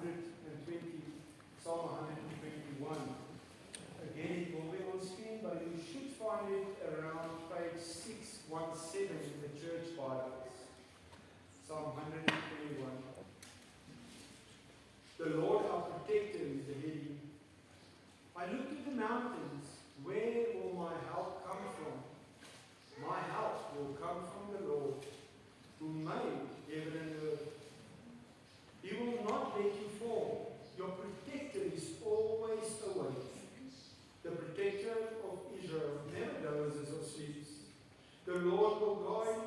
120, Psalm 121. Again, it will be on screen, but you should find it around page 617 in the church Bibles. Psalm 121. The Lord our protector is the heading. I look to the mountains. Where will my help come from? My help will come from the Lord, who made heaven and earth. He will not let you fall. Your protector is always awake. The protector of Israel never dozes or sleeps. The Lord will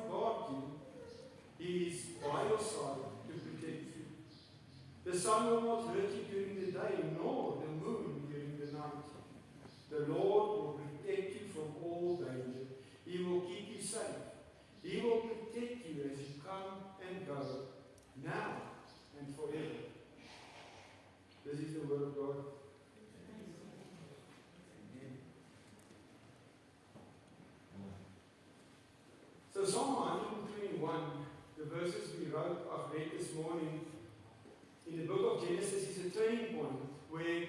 guard you. He is by your side to protect you. The sun will not hurt you during the day, nor the moon during the night. The Lord will protect you from all danger. He will keep you safe. He will protect you as you come and go, now and forever. This is the word of God. So Psalm 121, the verses I've read this morning in the book of Genesis is a turning point where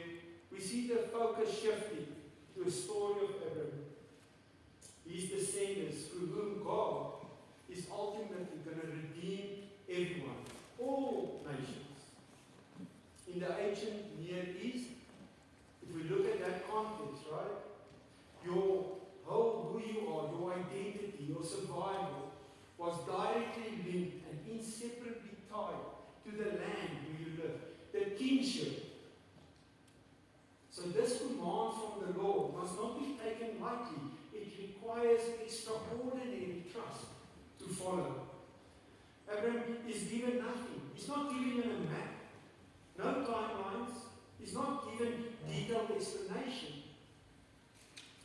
we see the focus shifting to a story of Abraham. His descendants through whom God is ultimately going to redeem everyone, all nations. In the ancient Near East, if we look at that context, right, your whole who you are, your identity, your survival was directly linked and inseparably tied to the land where you live, the kingship. So this command from the Lord must not be taken lightly. It requires extraordinary trust to follow. Abraham is given nothing. He's not given a map, no timelines. He's not given detailed explanation,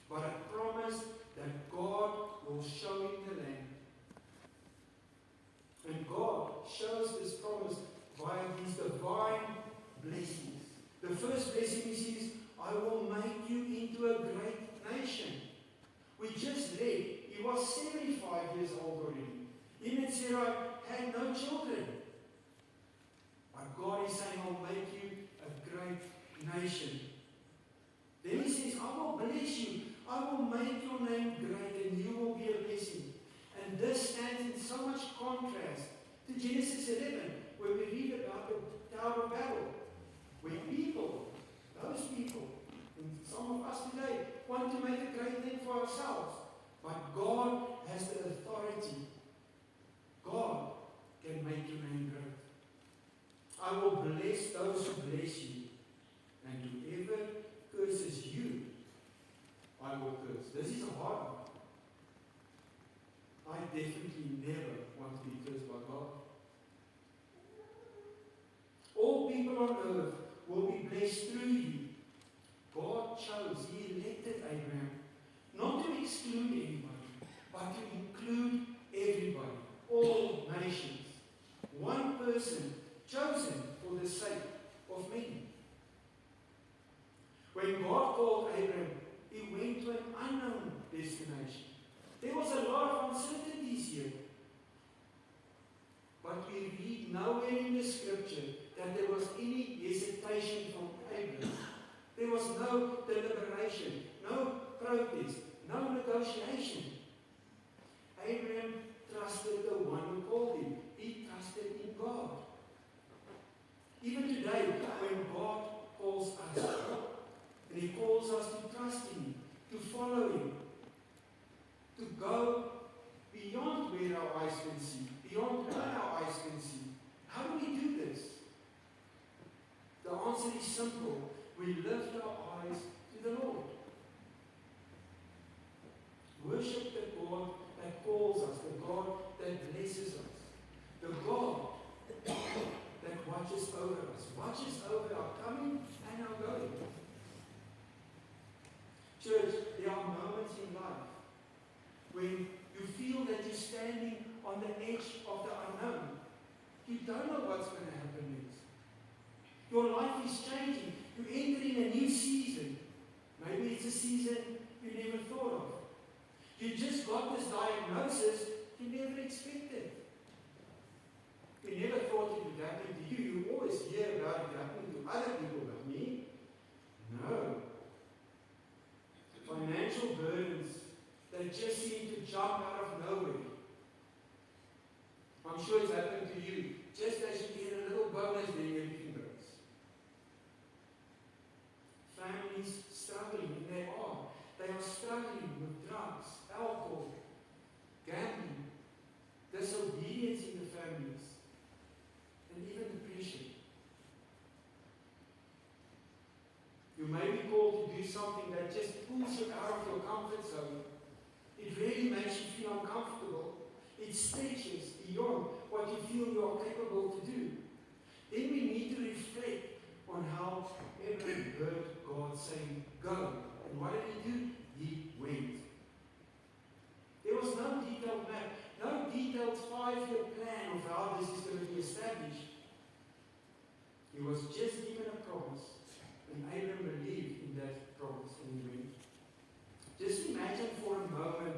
but a promise that God will show him the land. And God shows this promise via his divine blessings. The first blessing he says, I will make you into a great nation. We just read, he was 75 years old already. Him and Sarah had no children. But God is saying, I'll make you a great nation. Then he says, I will bless you. I will make your name great and you will be a blessing. And this stands in so much contrast to Genesis 11, where we read about the Tower of Babel, where people, those people, and some of us today, want to make a great name for ourselves. But God has the authority. God can make your name great. I will bless those who bless you, and whoever curses you, I will curse. This is a hard one. I definitely never want to be cursed by God. All people on earth will be blessed through you. God chose, he elected Abraham, not to exclude anybody, but to include everybody, all nations. One person chosen for the sake of many. When God called Abraham, he went to an unknown destination. There was a lot of uncertainties here. But we read nowhere in the scripture that there was any hesitation from Abraham. There was no deliberation, no protest, no negotiation. Abraham trusted the one who called him. He trusted in God. Even today, when God calls us, and he calls us to trust in him, to follow him, to go beyond where our eyes can see, beyond what our eyes can see. How do we do this? The answer is simple. We lift our eyes to the Lord. Worship the God that calls us, the God that blesses us, the God that watches over us, watches over our coming and our going. Church, there are moments in life when you feel that you're standing on the edge of the unknown. You don't know what's going to happen next. Your life is changing. You enter in a new season. Maybe it's a season you never thought of. You just got this diagnosis you never expected. You never thought it would happen to you. You always hear about it happening You may be called to do something that just pulls you out of your comfort zone. It really makes you feel uncomfortable. It stretches beyond what you feel you are capable to do. Then we need to reflect on how Abraham heard God saying, go. And what did he do? He went. There was no detailed map, no detailed 5-year plan of how this is going to be established. He was just given a promise, and Abraham believed in that promise and he went. Just imagine for a moment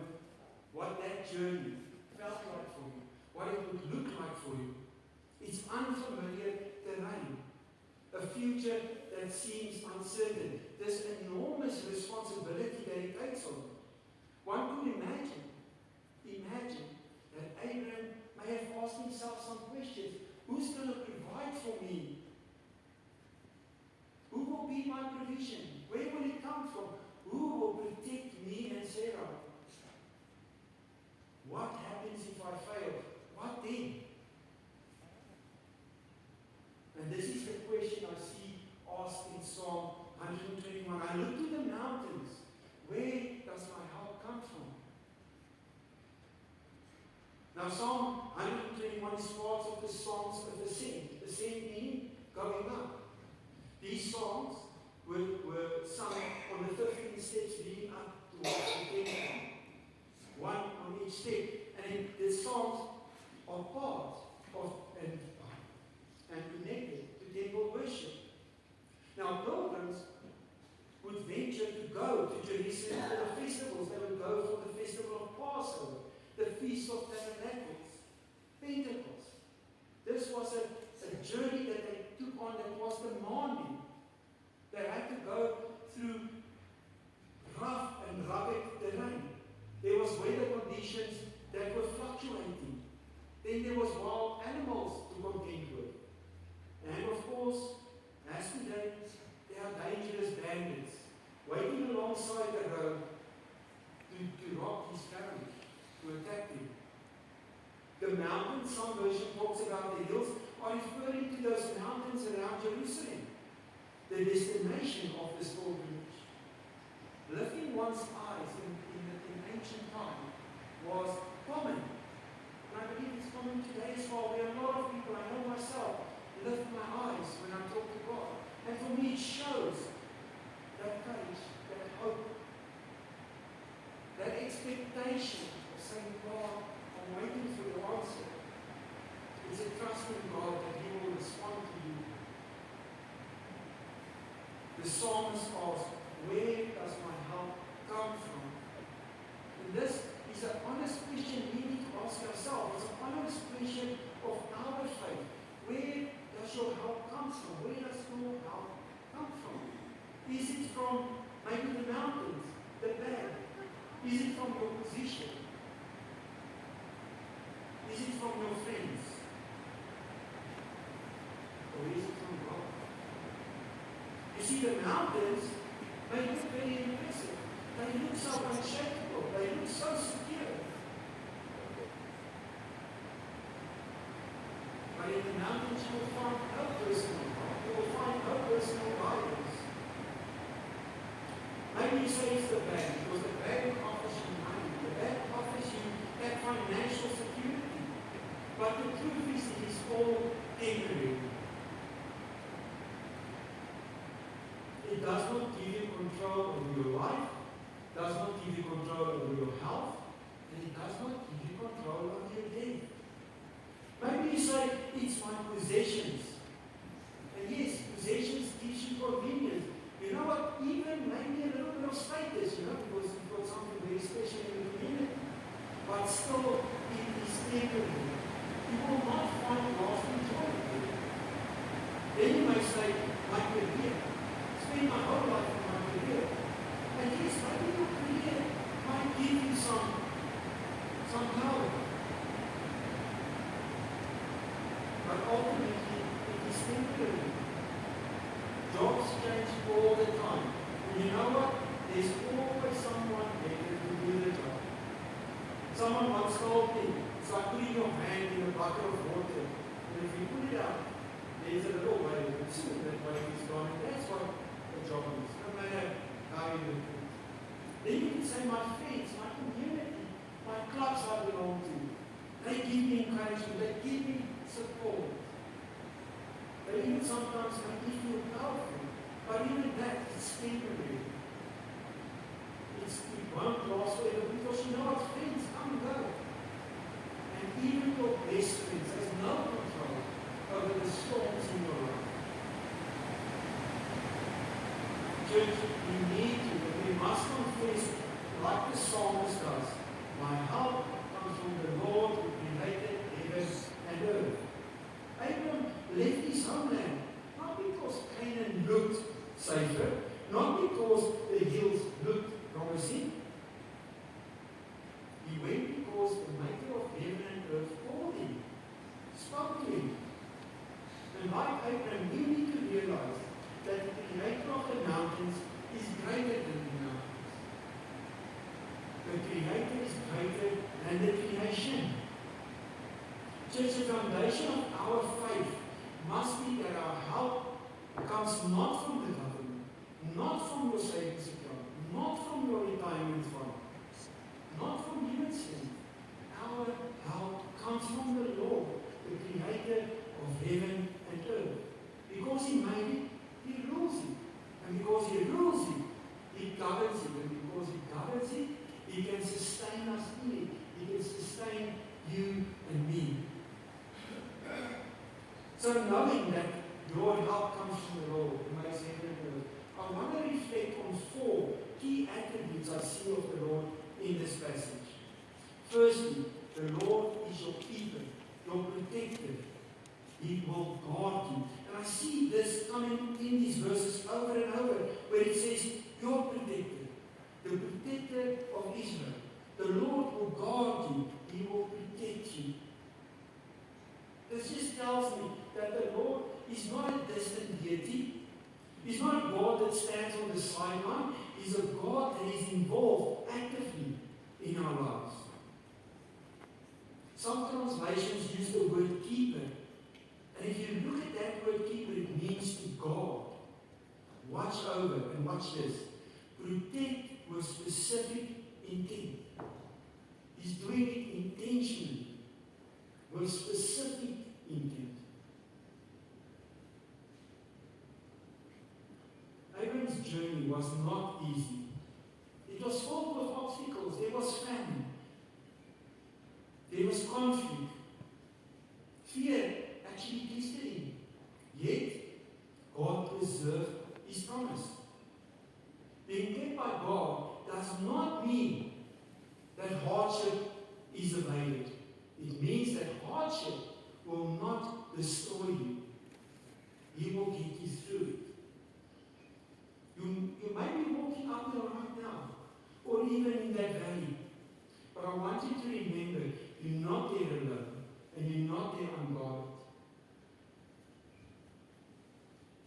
what that journey felt like for you, what it would look like for you. It's unfamiliar terrain, a future that seems uncertain. This enormous responsibility that it takes on you. One could imagine that Abraham may have asked himself some questions. Who's going to provide for me? Who will be my provision? Where will it come from? Who will protect me and Sarah? What happens if I fail? What then? And this is the question I see asked in Psalm 121. I look to the mountains. Where does my help come from? Now Psalm 121 is part of the Psalms of Ascent. Ascent meaning going up. These Psalms were sung on the 15 steps leading up towards the temple. One on each step. And the Psalms are part of and connected to temple worship. Now pilgrims would venture to go to Jerusalem for the festivals. They would go for the festival of Passover, the Feast of Tabernacles, Pentecost. This was a journey that they took on that was demanding. They had to go through rough and rugged terrain. There was weather conditions that were fluctuating. Then there was wild animals to contend with. And of course, as today, there are dangerous bandits waiting alongside the road to rob his family, to attack him. The mountains, some version talks about the hills, are referring to those mountains around Jerusalem, the destination of this pilgrimage. Lifting one's eyes in ancient time was common. And I believe it's common today as well. There are a lot of people, I know myself, lift my eyes when I talk to God. And for me it shows that courage, that hope, that expectation of saying, God, I'm waiting for your answer. It's a trust in God that He will respond to you. The psalmist asks, where does my help come from? And this is an honest question we need to ask ourselves. It's an honest question of our faith. Where does your help come from? Where does your help come from? Is it from maybe the mountains, the land? Is it from your position? Is it from your friends? Or is it from God? You see, the mountains may look very impressive. They look so unshakable. They look so secure. But in the mountains you will find no personal help. You will find no personal guidance. Maybe you say it's the bank, because the bank offers you money. The bank offers you that financial security. But the truth is, it is all temporary. It does not give you control over your life, does not give you control over your health, and it does not give you control over your death. Maybe you say, it's my possessions. And yes, possessions gives you convenience. You know what? Even maybe a little bit of status, because you've got something very special in the community. But still, it is temporary. You will not find lasting joy in it. Then you may say, my career. Spend my whole life in my career. And yes, maybe your career might give you some power. But ultimately, it is temporary. Jobs change all the time. And you know what? There's always someone better to do the job. Someone once told me, it's like putting your hand in a bucket of water. And if you put it out, there's a little wave. And soon that wave is gone. And that's what a job is. encouragement. They give me support. They even sometimes make me feel powerful. But even that is temporary. It won't last forever because you know what, friends come and go. And even your best friends has no control over the storms in your life. Church, we need to, and we must confess, like the psalmist does, my help comes from the Lord who created heaven and earth. Abraham left his homeland, not because Canaan looked safer, not because the hills looked promising. He went because the maker of heaven and earth called him, spoke to him. And like Abraham, you need to realize that the creator of the mountains is greater than the mountains. The creator is greater than the creation. Church, the foundation of our faith must be that our help comes not from the government, not from your savings account, not from your retirement fund, not from human strength. Our help comes from the Lord, the creator of heaven and earth. Because he made it, he rules it. And because he rules it, he governs it. And because he governs it, he can sustain us in it. He can sustain you and me. So knowing that your help comes from the Lord, who makes heaven and earth, I want to reflect on 4 key attributes I see of the Lord in this passage. Firstly, the Lord is your keeper, your protector. He will guard you. And I see this coming in these verses over and over, where it says, your protector, the protector of Israel. The Lord will guard you. He will protect you. This just tells me that the Lord is not a distant deity. He's not a God that stands on the sideline. He's a God that is involved actively in our lives. Some translations use the word keeper. And if you look at that word keeper, it means to guard, watch over, and watch this, protect with specific intent. He's doing it intentionally, with specific intent. Abraham's journey was not easy. It was full of obstacles. There was famine. There was conflict. Fear actually tested him. Yet, God preserved his promise. Being kept by God does not mean that hardship is avoided. It means that hardship will not destroy you. He will get you through it. You may be walking up there right now, or even in that valley. But I want you to remember, you're not there alone, and you're not there unguarded.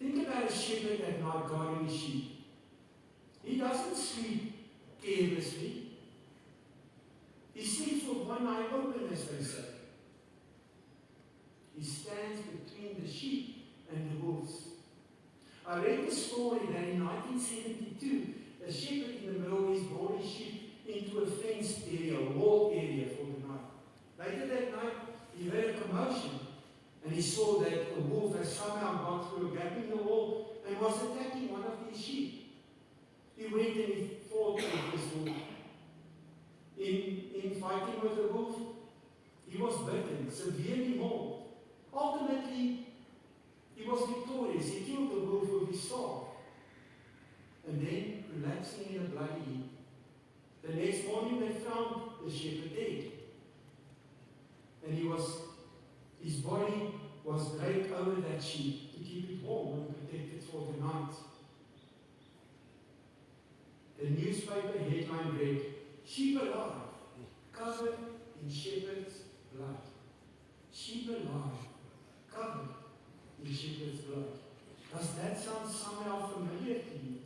Think about a shepherd at night guarding his sheep. He doesn't sleep carelessly. He sleeps with one eye open, as they say. He stands between the sheep and the wolves. I read the story that in 1972, a shepherd in the Middle East brought his sheep into a fenced area, a walled area for the night. Later that night, he heard a commotion, and he saw that a wolf had somehow gone through a gap in the wall and was attacking one of his sheep. He went and he fought with this wolf. In fighting with the wolf, he was bitten, severely mauled. Ultimately, he was victorious. He killed the wolf with his staff. And then, collapsing in a bloody heap. The next morning, they found the shepherd dead. And his body was draped over that sheep to keep it warm and protect it for the night. The newspaper headline read, "Sheep alive, covered in shepherd's blood." Sheep alive, covered in shepherd's blood. Does that sound somehow familiar to you?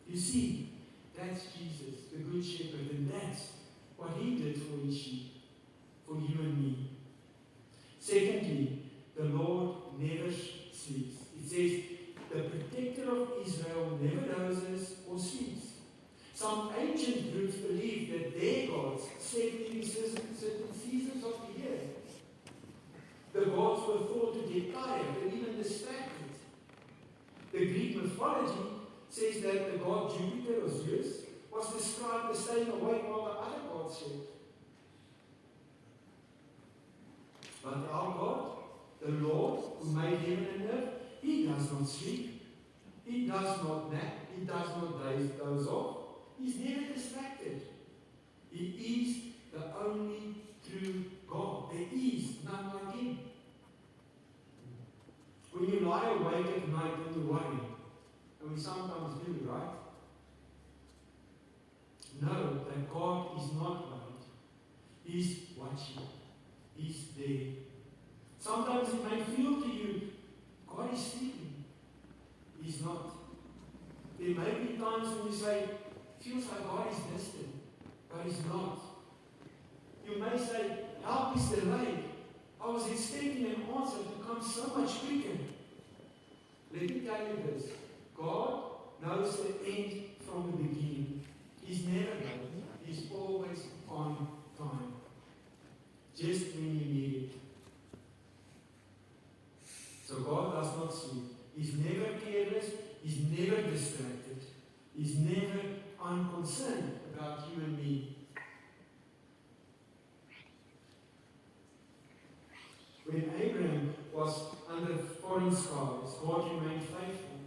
You see, that's Jesus, the Good Shepherd, and that's what he did for his sheep, for you and me. Secondly, the Lord never sleeps. It says, the protector of Israel never dozes or sleeps. Some ancient groups believed that their gods slept during certain seasons of the year. Greek mythology says that the god Jupiter or Zeus was described as staying awake while the other gods slept. But our God, the Lord, who made heaven and earth, He does not sleep. He does not nap. He does not doze off. He's never distracted. He is the only true God. There is none like Him. When you lie awake at night and you worry, and we sometimes do, right? Know that God is not worried. He's watching. He's there. Sometimes it may feel to you, God is sleeping. He's not. There may be times when you say, it feels like God is distant, but He's not. You may say, help is delayed. I was expecting an answer to come so much quicker. Let me tell you this. God knows the end from the beginning. He's never late. He's always on time. Just when you need it. So God does not sleep. He's never careless. He's never distracted. He's never unconcerned about you and me. When Abraham was under foreign skies, God remained faithful.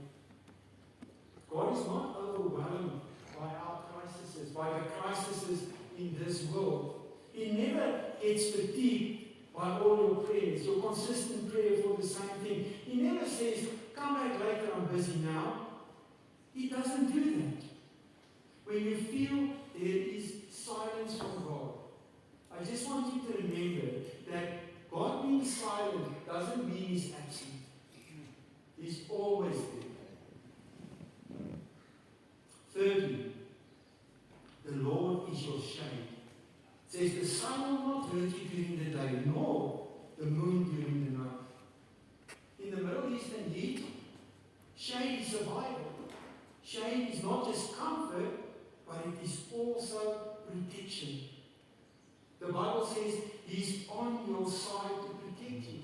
God is not overwhelmed by our crises, by the crises in this world. He never gets fatigued by all your prayers, your consistent prayer for the same thing. He never says, come back later, I'm busy now. He doesn't do that. When you feel there is silence from God, I just want you to remember that God being silent doesn't mean He's absent. He's always there. Thirdly, the Lord is your shade. It says the sun will not hurt you during the day, nor the moon during the night. In the Middle Eastern heat, shade is survival. Shade is not just comfort, but it is also protection. The Bible says He's on your side to protect you.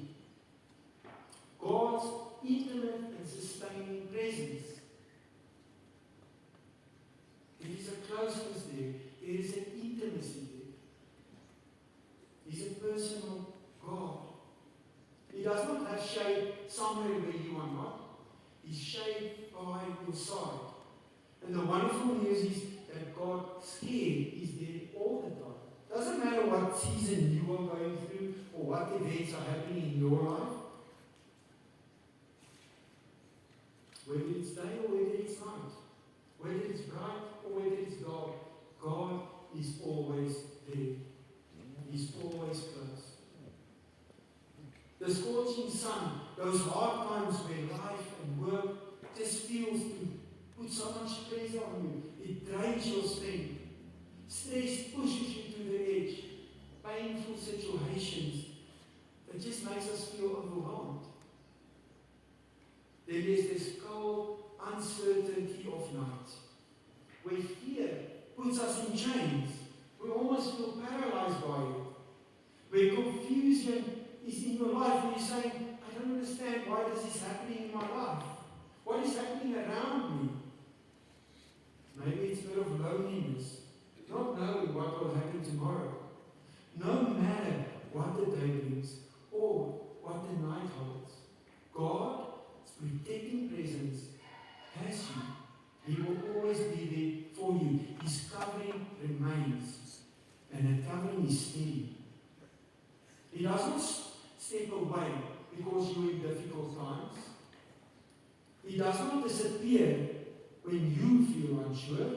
God's intimate and sustaining presence. There is a closeness there. There is an intimacy there. He's a personal God. He does not have shade somewhere where you are not. He's shade by your side. And the wonderful news is that God's care is there all the time. Doesn't matter what season you are going through or what events are happening in your life. Whether it's day or whether it's night. Whether it's bright or whether it's dark. God is always there. He's always close. The scorching sun, those hard times where life and work just feels to put so much pressure on you. It drains your strength. Stress pushes you to the edge. Painful situations that just makes us feel overwhelmed. Then there's this cold uncertainty of night, where fear puts us in chains. We almost feel paralyzed by it. Where confusion is in your life, where you're saying, I don't understand why this is happening in my life. What is happening around me? Maybe it's a bit of loneliness, not knowing what will happen tomorrow. No matter what the day brings or what the night holds, God's protecting presence has you. He will always be there for you. His covering remains, and the covering is steady. He doesn't step away because you're in difficult times. He does not disappear when you feel unsure.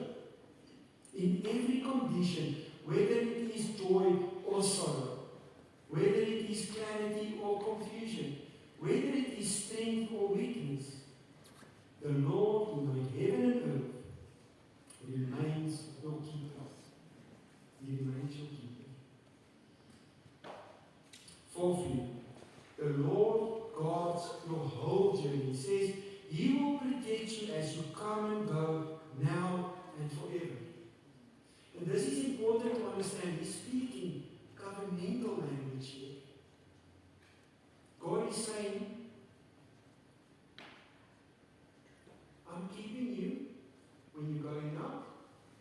In every condition, whether it is joy or sorrow, whether it is clarity or confusion, whether it is strength or weakness, the Lord who made heaven and earth remains your keeper. He remains your keeper. Fourthly, the Lord guards your whole journey. He says, He will protect you as you come and go, now and forever. And this is important to understand. He's speaking covenantal language here. God is saying, I'm keeping you when you're going out,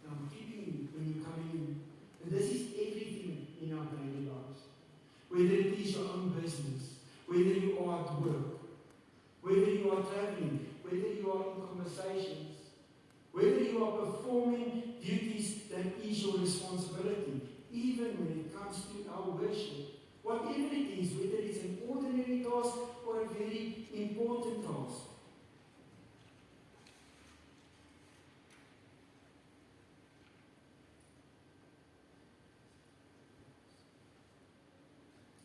and I'm keeping you when you're coming in. And this is everything in our daily lives. Whether it is your own business, whether you are at work, whether you are traveling, whether you are in conversations, whether you are performing duties that is your responsibility, even when it comes to our worship. Whatever it is, whether it's an ordinary task or a very important task.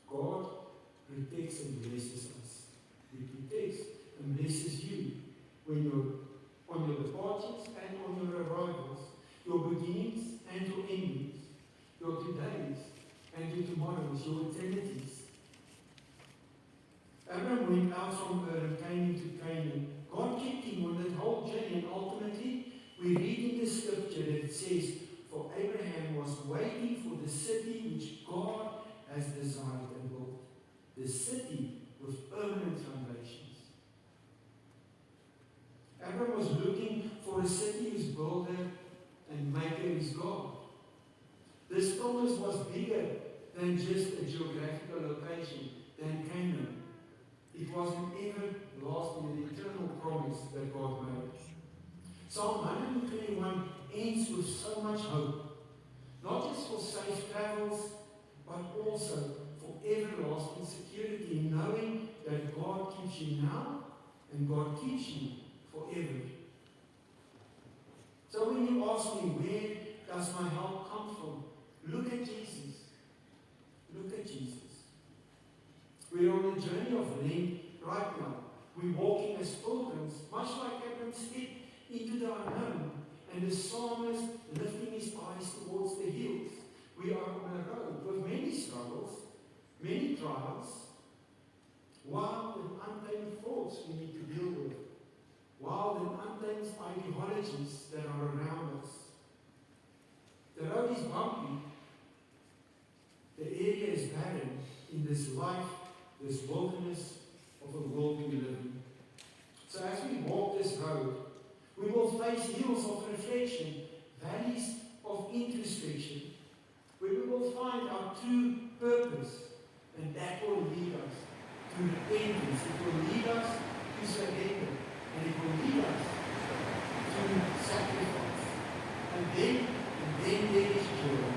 God protects and blesses us. He protects and blesses you when you're on your departures and on your arrivals, your beginnings and your endings, your todays and your tomorrows, your eternities. Abraham went out from Ur and came into Canaan. God kept him on that whole journey, and ultimately we read in the scripture that it says, for Abraham was waiting for the city which God has desired and built, the city with permanent foundations. Abraham was looking for a city whose builder and maker is God. This promise was bigger than just a geographical location, than Canaan. It was an everlasting and eternal promise that God made. Psalm 121 ends with so much hope, not just for safe travels, but also for everlasting security, knowing that God keeps you now and God keeps you forever. So when you ask me, where does my help come from? Look at Jesus. Look at Jesus. We're on a journey of Lent right now. We're walking as pilgrims, much like Abraham stepped into the unknown, and the psalmist lifting his eyes towards the hills. We are on a road with many struggles, many trials, wild and untamed thoughts we need to deal with, wild and untamed ideologies that are around us. The road is bumpy. The area is barren in this life, this wilderness of the world we live in. So as we walk this road, we will face hills of reflection, valleys of introspection, where we will find our true purpose, and that will lead us to repentance. It will lead us to surrender, and it will lead us to sacrifice. And then there is joy.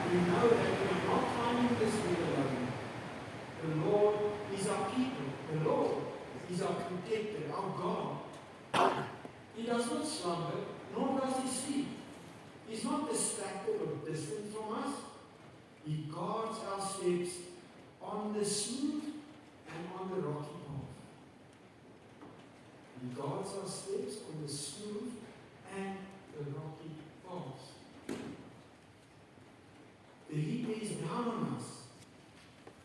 We know that we are not finding this way alone. The Lord is our keeper. The Lord is our protector, our God. He does not slumber, nor does he sleep. He's not distracted or distant from us. He guards our steps on the smooth and on the rocky path. He guards our steps on the smooth and the rocky paths. The heat is down on us,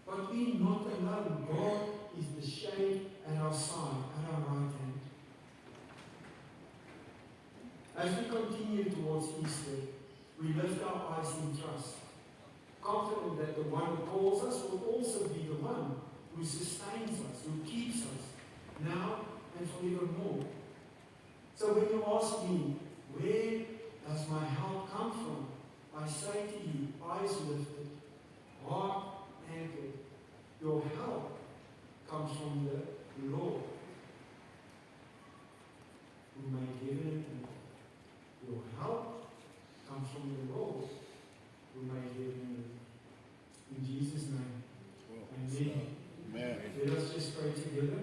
but we're not alone. God is the shade at our side, at our right hand. As we continue towards Easter, we lift our eyes in trust, confident that the one who calls us will also be the one who sustains us, who keeps us, now and forevermore. So when you ask me, where does my help come from? I say to you, eyes lifted, heart anchored. Your help comes from the Lord, who made heaven and earth. Your help comes from the Lord, who made heaven and earth. In Jesus' name. Amen. Amen. Let us just pray together.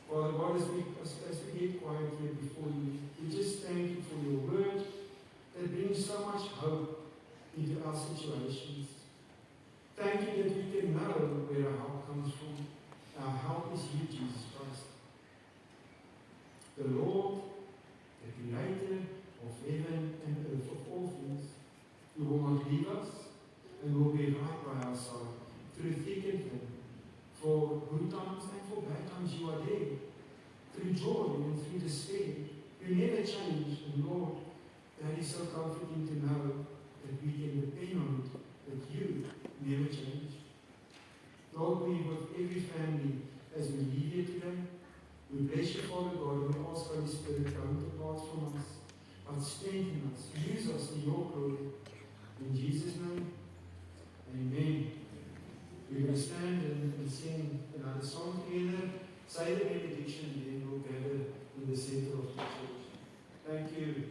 Father God, as we get quiet here before you, we just thank you for your word that brings so much hope into our situations. Thank you that we can know where our help comes from. Our help is you, Jesus Christ. The Lord, the creator of heaven and earth, of all things, who will not leave us and will be right by our side through thick and thin. For good times and for bad times you are there. Through joy and through despair. You never change, and Lord, that is so comforting to know that we can depend on it, that you never change. Lord, be with every family as we leave here today. We bless you, Father God, and we ask Holy Spirit, come to pass from us, but strengthen us, use us in your glory. In Jesus' name, amen. We will stand and sing another song together, say the benediction, and then we'll gather in the center of the church. Thank you.